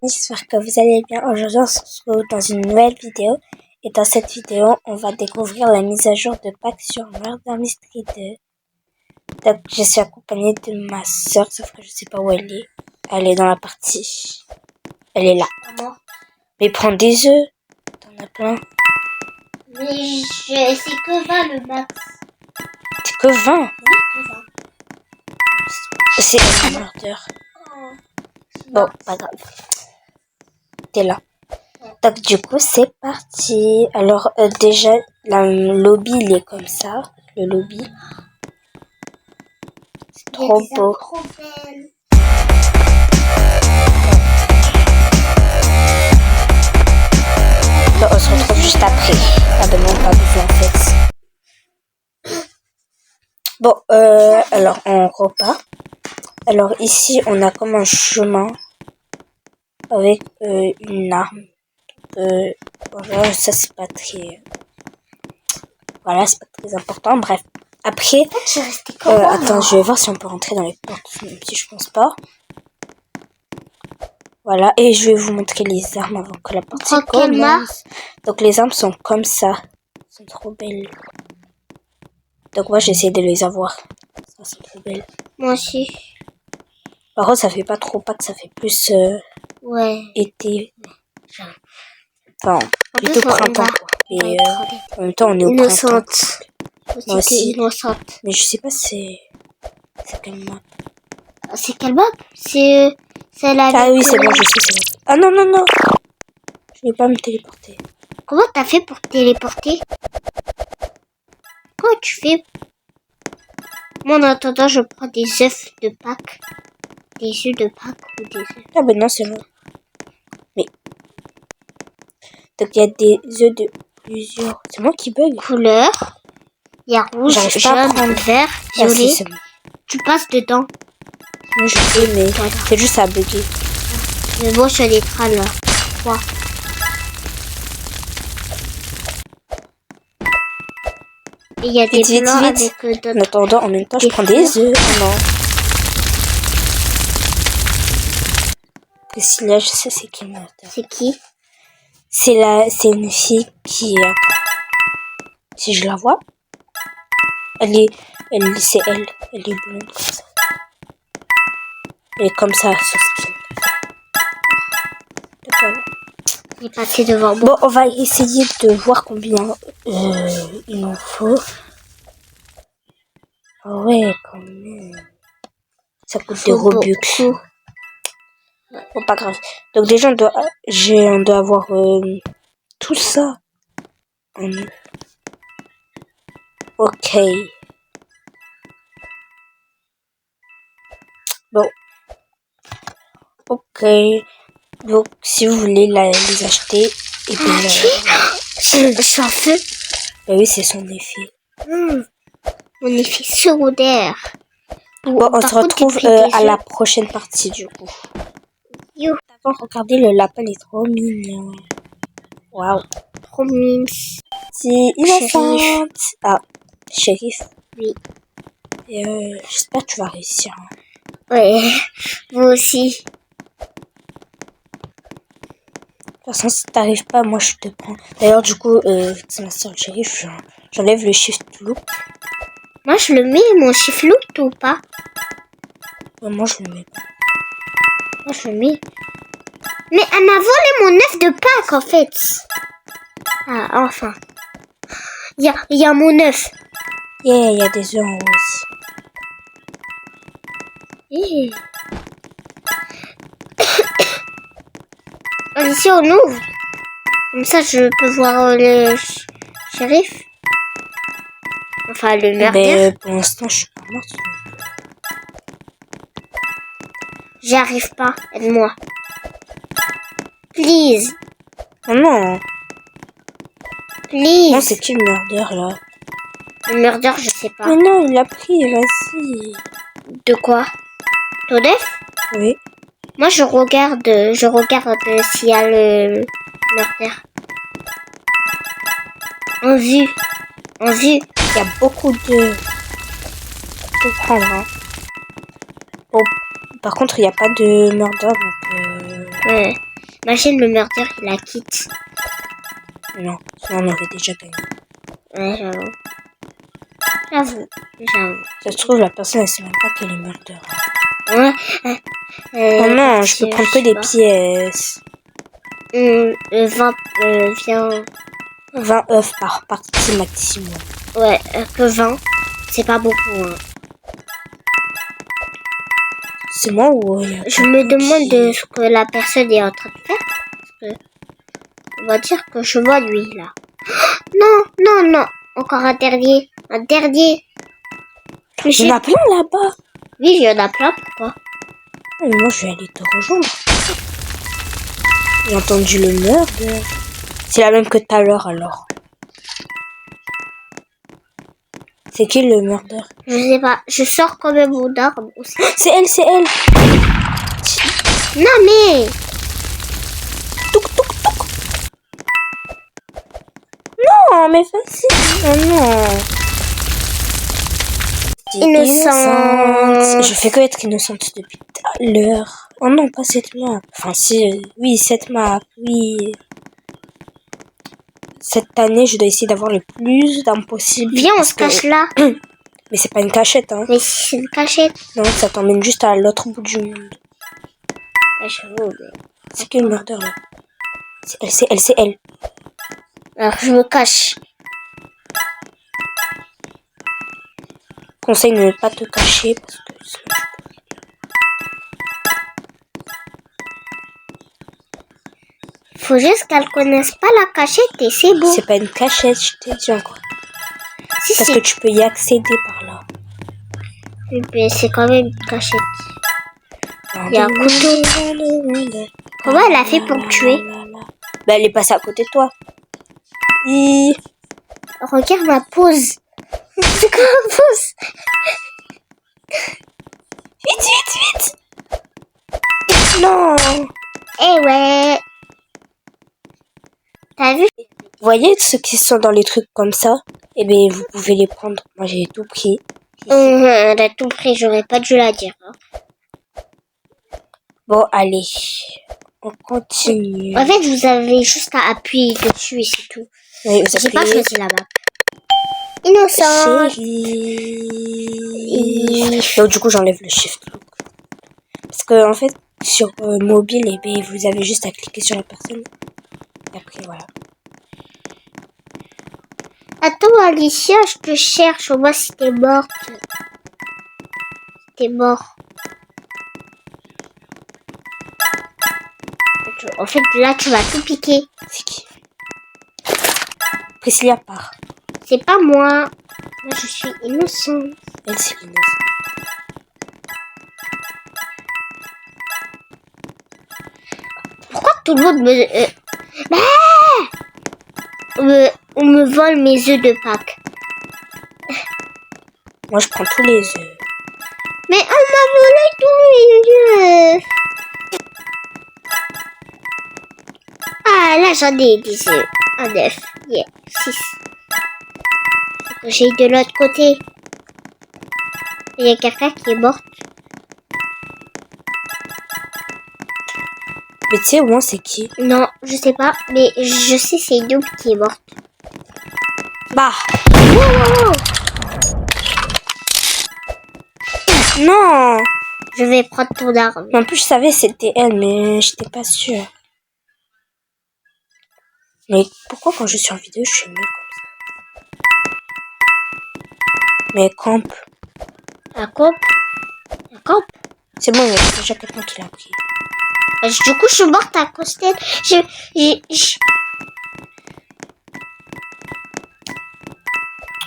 J'espère que vous allez bien. Aujourd'hui, on se retrouve dans une nouvelle vidéo. Et dans cette vidéo, on va découvrir la mise à jour de Pâques sur Murder Mystery 2. Donc, je suis accompagnée de ma soeur, sauf que je sais pas où elle est. Elle est dans la partie. Elle est là. Maman. Mais prends des œufs. T'en as plein. Mais c'est que 20 le max. C'est que 20. Oui, que 20. C'est un murder. Oh. Bon, pas grave. T'es là. Donc du coup c'est parti. Alors déjà le lobby il est comme ça. Le lobby. C'est trop beau. Trop belle. Bon, on se retrouve juste après. Ah ben non, pas besoin en fait. Bon, alors on repart. Alors ici on a comme un chemin avec une arme. Voilà, ça c'est pas très... Voilà, c'est pas très important. Bref. Après, attends, je vais voir si on peut rentrer dans les portes, même si je pense pas. Voilà, et je vais vous montrer les armes avant que la partie commence. Donc les armes sont comme ça. Elles sont trop belles. Donc moi j'essaie de les avoir. Ça sont trop belles. Moi aussi. Par contre ça fait pas trop Pâques, ça fait plus Ouais. été. Enfin, plutôt printemps quoi. Et en même temps on est au innocente. Printemps. Moi aussi. Innocente. Mais je sais pas c'est quelle map. C'est quelle map? C'est la... Ah oui c'est bon, je sais c'est bon. Ah non non non. Je vais pas me téléporter. Comment t'as fait pour te téléporter? Comment tu fais? Moi en attendant je prends des œufs de Pâques. Des œufs de Pâques ou des œufs. Ah ben non c'est bon. Mais donc il y a des œufs de plusieurs. C'est moi qui bug. Couleur. Il y a rouge, jaune, vert, violet. Ah, bon. Tu passes dedans. Oui, je sais, mais c'est juste à bugger. Mais bon, je suis à l'écran là. 3. Et il y a des blancs avec d'autres. En attendant, en même temps, je prends des œufs. Oh non. Le signal, je sais c'est qui meurt. C'est qui? C'est une fille qui... si je la vois. C'est elle. Elle est blonde comme ça. Elle est comme ça, son skin. Voilà. Il est passé devant moi. Bon, on va essayer de voir combien il nous faut. Oh ouais, quand même. Ça coûte des Robux. Bon, pas grave. Donc déjà, on doit avoir tout ça. Ok. Bon. Ok. Donc, si vous voulez les acheter, et bien... Je suis en feu. Bah oui, c'est son effet. Mon effet secondaire. Bon, on se retrouve à la prochaine partie, du coup. You. D'abord, regardez, le lapin est trop mignon. Waouh. Trop mignon. C'est innocente. Ah, shérif. Oui. Et j'espère que tu vas réussir. Hein. Ouais, moi aussi. De toute façon, si t'arrives pas, moi je te prends. D'ailleurs, du coup, c'est ma soeur le shérif, j'enlève le shift look. Moi je le mets, mon shift look ou pas? Moi je le mets pas. Moi je le mets. Mais elle m'a volé mon œuf de Pâques en fait. Ah, enfin. Il y a mon œuf. Yeah, il y a des œufs en haut aussi. Yeah. Ici on ouvre. Comme ça je peux voir le shérif. Enfin le meurtre. Mais pour l'instant je suis pas morte. J'y arrive pas. Aide-moi. Please. Oh non. Please. Non, c'est qui le murder là? Le murder, je sais pas. Mais non, il l'a pris, vas-y. De quoi? Ton œuf? Oui. Moi, je regarde s'il y a le murder. En vue. Il y a beaucoup de prendre. Hein. Bon, par contre, il n'y a pas de murder, donc... Ouais. Imagine le meurtrier, il la quitte. Non, sinon on aurait déjà gagné. Ouais, j'avoue. Ça se trouve, la personne, elle sait même pas qu'elle est murder. Ouais. Oh non, je peux prendre que des pièces. 20, viens. 20 œufs par partie maximum. Ouais, que 20. C'est pas beaucoup. Hein. C'est moi ou je me demande de ce que la personne est en train de faire. Parce que on va dire que je vois lui là. Non, non, non. Encore un dernier. Un dernier. Il y en a plein là-bas. Oui, il y en a plein. Pourquoi? Moi, je vais aller te rejoindre. J'ai entendu le meurtre. C'est la même que tout à l'heure alors. C'est qui le murder? Je sais pas. Je sors quand même mon arme aussi. C'est elle, c'est elle. Non mais. Touk, touk, touk. Non, mais facile. Oh non. Innocente. Je fais que être innocente depuis tout à l'heure. Oh non, pas cette map. Enfin, si, oui, cette map, oui. Cette année, je dois essayer d'avoir le plus d'armes possible. Viens, on se cache là. Mais c'est pas une cachette, hein. Mais c'est une cachette. Non, ça t'emmène juste à l'autre bout du monde. C'est quel murder là? C'est elle, c'est elle, c'est elle. Alors, je me cache. Conseil de ne pas te cacher parce que sinon tu peux. Faut juste qu'elle connaisse pas la cachette et c'est bon. C'est pas une cachette, je t'ai dit encore. Si, parce que tu peux y accéder par là. Mais c'est quand même une cachette. Il y a un couteau. Comment elle a fait pour me tuer? Bah, elle est passée à côté de toi. Regarde ma pose. C'est quoi ma pose? Vite, vite, vite. Non. Eh ouais. T'as vu? Vous voyez ceux qui sont dans les trucs comme ça? Eh bien, vous pouvez les prendre. Moi, j'ai tout pris. Elle a tout pris, j'aurais pas dû la dire. Hein. Bon, allez. On continue. En fait, vous avez juste à appuyer dessus et c'est tout. Oui, j'ai pas choisi la map. Innocent. Donc, du coup, j'enlève le shift. Parce que, en fait, sur mobile, eh bien, vous avez juste à cliquer sur la personne. Et après, voilà. Attends, Alicia, je te cherche. On voit si t'es morte. T'es mort. En fait, là, tu vas tout piquer. C'est qui? Priscilla part. C'est pas moi. Moi, je suis innocent. Elle, c'est innocent. Pourquoi tout le monde on me vole mes œufs de Pâques? Moi, je prends tous les œufs. Mais on m'a volé tous mes œufs. Ah, là, j'en ai des œufs. Un 9. Yeah, 6. Faut que j'aille de l'autre côté. Il y a quelqu'un qui est mort. Mais tu sais, au moins, c'est qui? Non, je sais pas. Mais je sais c'est une double qui est morte. Bah. Wow. Non. Je vais prendre ton arme. En plus, je savais c'était elle, mais j'étais pas sûre. Mais pourquoi quand je suis en vidéo, je suis nulle comme ça? Mais camp. Un camp. Un camp. C'est bon, il y a déjà quelqu'un qui l'a pris. Du coup, je suis morte à cause d'elle.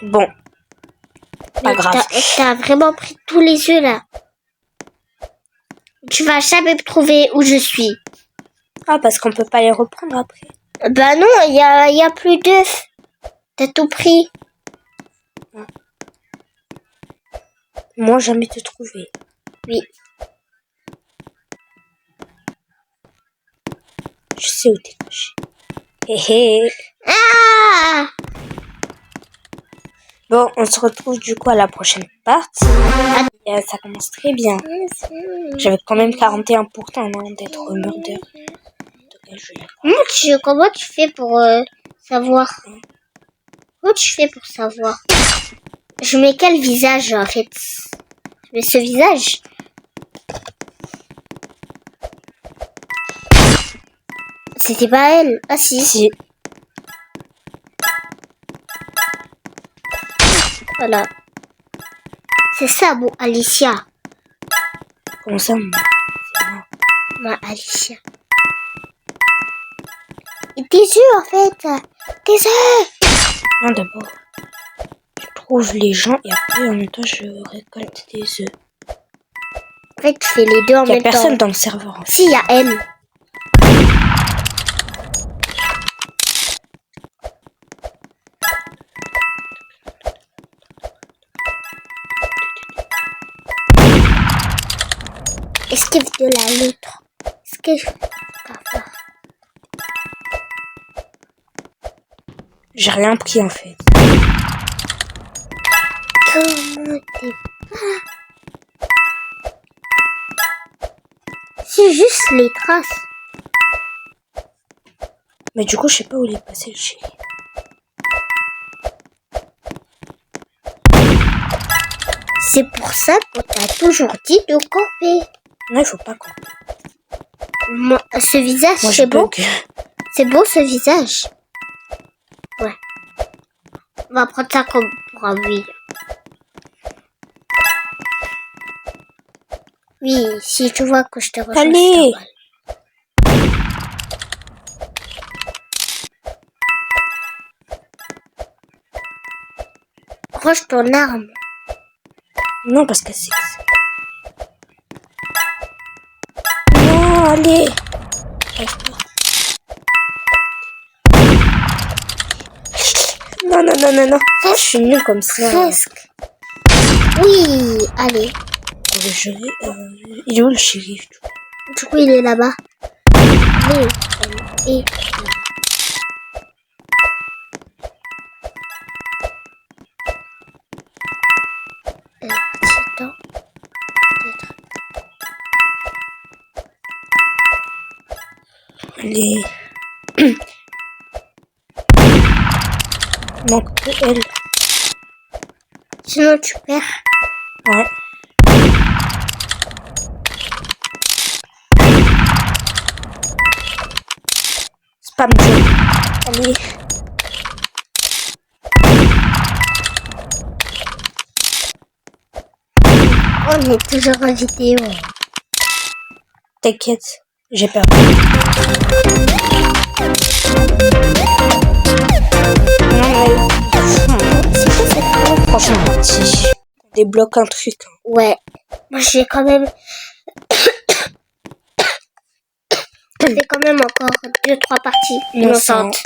Bon. Pas grave. T'as vraiment pris tous les œufs là. Tu vas jamais me trouver où je suis. Ah, parce qu'on peut pas les reprendre après. Bah non, il y a plus d'œufs. T'as tout pris. Moi, jamais te trouver. Oui. Je sais où t'es caché. Hé hé. Ah! Bon, on se retrouve du coup à la prochaine partie. Et, ça commence très bien. J'avais quand même 41% d'être murder. je vais... Comment tu fais pour savoir? Comment tu fais pour savoir? Je mets quel visage en fait? Je mets ce visage. C'était pas elle. Ah si. Si. Voilà. C'est ça, bon, Alicia. Comment ça, moi? Ma Alicia. Et tes yeux, en fait. Tes yeux. Non, d'abord, je trouve les gens et après, en même temps, je récolte des œufs. En fait, tu fais les deux en Il n'y a même temps. personne dans le serveur. En fait. Si, il y a elle. Esquive de la loutre. Esquive. J'ai rien pris en fait. Comment t'es pas? C'est juste les traces. Mais du coup, je sais pas où il est passé le chéri. C'est pour ça qu'on t'a toujours dit de camper. Non, il faut pas qu'on... Moi, ce visage, Moi, c'est beau. bug. C'est beau ce visage. Ouais. On va prendre ça comme pour un oui. Oui, si tu vois que je te rejoins. Allez. c'est normal. Range ton arme. Non, parce que c'est... Non, allez. Non, non, non, non, non. Je suis nulle comme ça. Presque. Oui, allez. Le jury, il est où le shérif? Du coup, il est là-bas. Allez. Et petit temps. Peut-être. Allez. Manque que elle. Sinon, tu perds. Ouais. Spam jeu. Allez. On est toujours en vidéo. T'inquiète, j'ai peur. Non mais... C'est quoi cette chose? Franchement, si. On débloque un truc. Ouais. Moi, j'ai quand même... J'ai quand même encore 2-3 parties innocentes.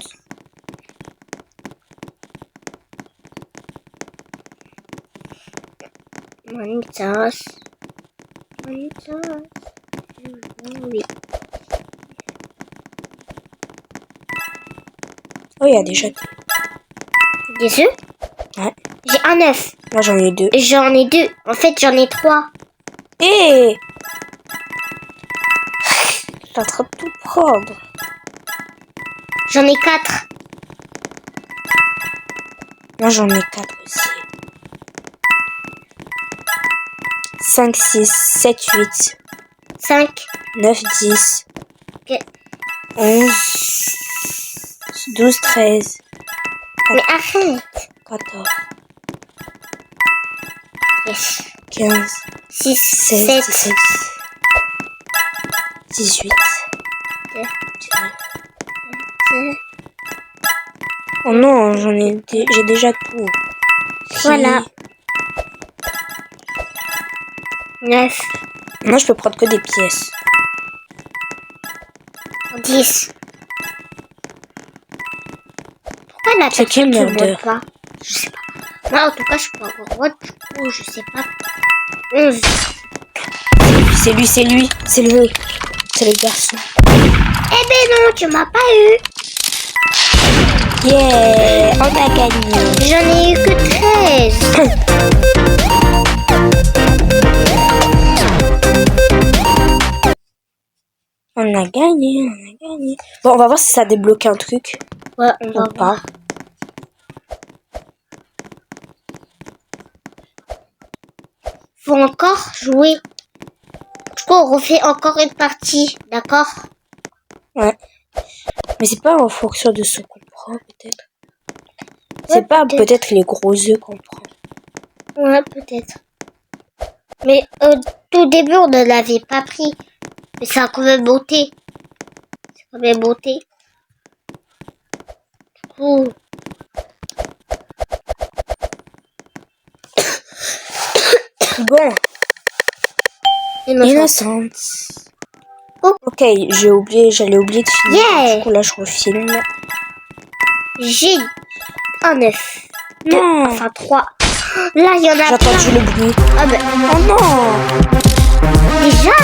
Manitas. Oui. Oh, il y a déjà... Des œufs? Ouais. J'ai un œuf. Moi, j'en ai 2. J'en ai 2. En fait, j'en ai 3. Hé! T'es en train de tout prendre. J'en ai 4. Moi, j'en ai 4 aussi. 5, 6, 7, 8, 5. 9, 10, Ok. 11, 12, 13, Mais arrête. 14, Yes. 15, 6, 16, 7. 17, 18, 19. Oh non, j'ai déjà tout. Voilà. 9. Moi, je peux prendre que des pièces. 10. Pourquoi la C'est personne qui le ne murder? vote pas? Je sais pas. Moi, en tout cas, je peux avoir vote. Du coup, je sais pas. 11. C'est lui. C'est le garçon. Eh ben non, tu m'as pas eu. Yeah, on a gagné. J'en ai eu que 13. On On a gagné, on a gagné. Bon, on va voir si ça débloque un truc Ouais, on va ou pas. voir. Faut encore jouer. Du coup, on refait encore une partie, d'accord? Ouais. Mais c'est pas en fonction de ce qu'on prend, peut-être. C'est pas peut-être les gros œufs qu'on prend. Ouais, peut-être. Mais au tout début, on ne l'avait pas pris. Mais ça a quand même monté. C'est quand même monté. Du coup... Bon. Innocent. Innocence. Oh. Ok, j'allais oublier de finir. Yeah. Du coup, là, je refilme. J'ai un œuf. Non. Enfin, 3. Là, il y en a J'ai entendu plein. le bruit. Ah ben, Oh non. déjà?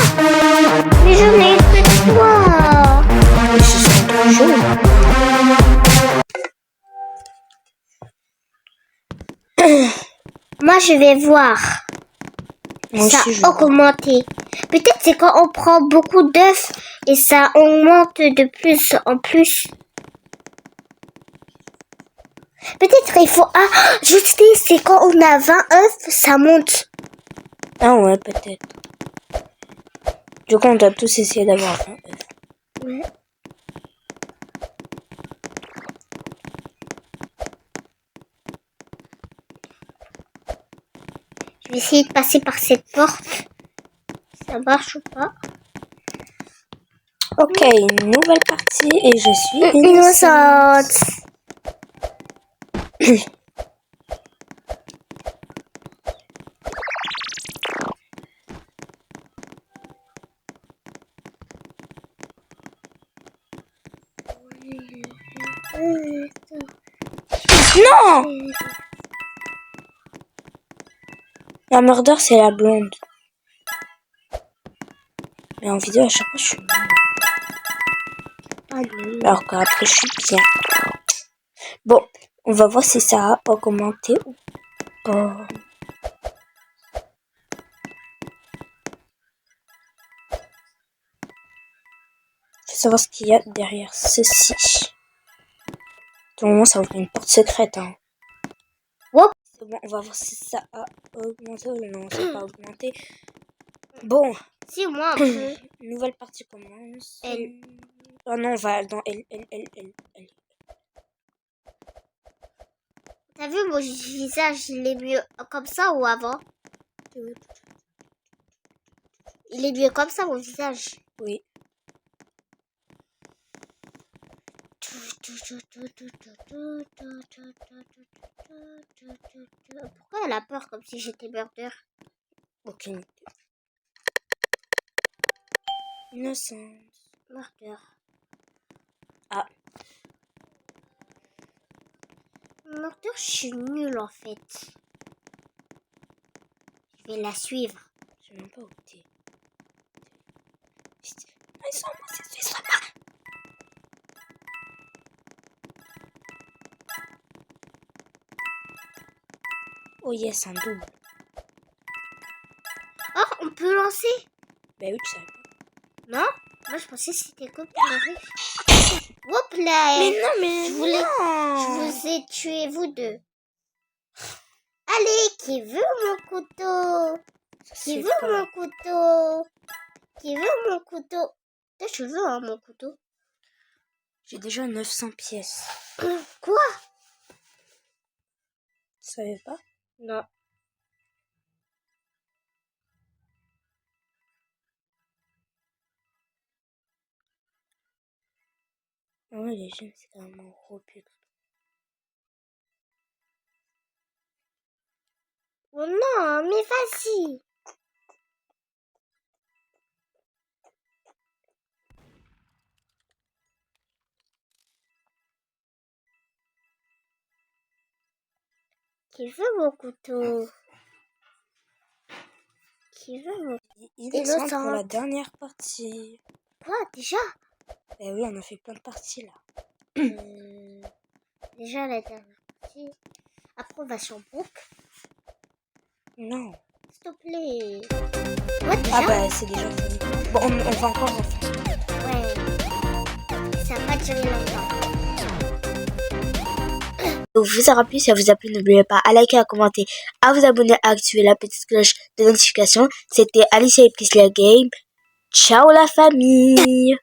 Mais j'en ai que 3. Mais ce sont trop jaunes. Moi, je vais voir. Moi Ça aussi, je a vois. augmenté. Peut-être c'est quand on prend beaucoup d'œufs et ça augmente de plus en plus. Peut-être il faut ajouter, c'est quand on a 20 œufs, ça monte. Ah ouais, peut-être. Du coup, on doit tous essayer d'avoir un œuf. Ouais. Je vais essayer de passer par cette porte. Ça marche ou pas? Ok, une nouvelle partie et je suis Innocente. Non. La murder, c'est la blonde. Mais en vidéo, à chaque fois, je suis nulle. Alors qu'après, je suis bien. Bon, on va voir si ça a augmenté ou pas. Je veux savoir ce qu'il y a derrière ceci. Tout le moment, ça ouvre une porte secrète. Hein. Whoop. C'est bon, on va voir si ça a augmenté ou non, ça n'a pas augmenté. Bon. Si, moi un peu. Nouvelle partie commence. Elle. Oh non, on va dans elle. T'as vu mon visage, il est mieux comme ça ou avant? Il est mieux comme ça mon visage. Oui. Pourquoi elle a peur comme si j'étais murder? Aucune idée. Innocence. Murder. Ah. Murder, je suis nulle en fait. Je vais la suivre. Je sais même pas où t'es. Non, ils sont moi, c'est Suisse là-bas. Oh yes, un double. Oh, on peut lancer? Bah oui, tu savais pas. Non? Moi, je pensais que c'était comme Marie. Hop là! Mais non, mais je voulais... non. Je vous ai tué, vous deux. Allez, qui veut mon couteau? Qui veut mon couteau? Qui veut mon couteau? Toi, je veux hein, mon couteau. J'ai déjà 900 pièces. Quoi? Tu savais pas? Non. Ah ouais, les gemmes, c'est carrément gros pute. Oh non, mais vas-y. Qui veut mon couteau? Qui veut mon... Il est temps pour la dernière partie. Quoi, déjà? Eh oui, on a fait plein de parties, là. Déjà, la dernière partie. Après, on va sur Book. Non. S'il te plaît. Ouais, déjà? Ah bah, c'est déjà fini. Bon, on va encore refaire. Ouais. ça n'a pas duré longtemps. Donc, vous aura plu, si ça vous a plu, n'oubliez pas à liker, à commenter, à vous abonner, à activer la petite cloche de notification. C'était Alicia et Priscilla Game. Ciao la famille!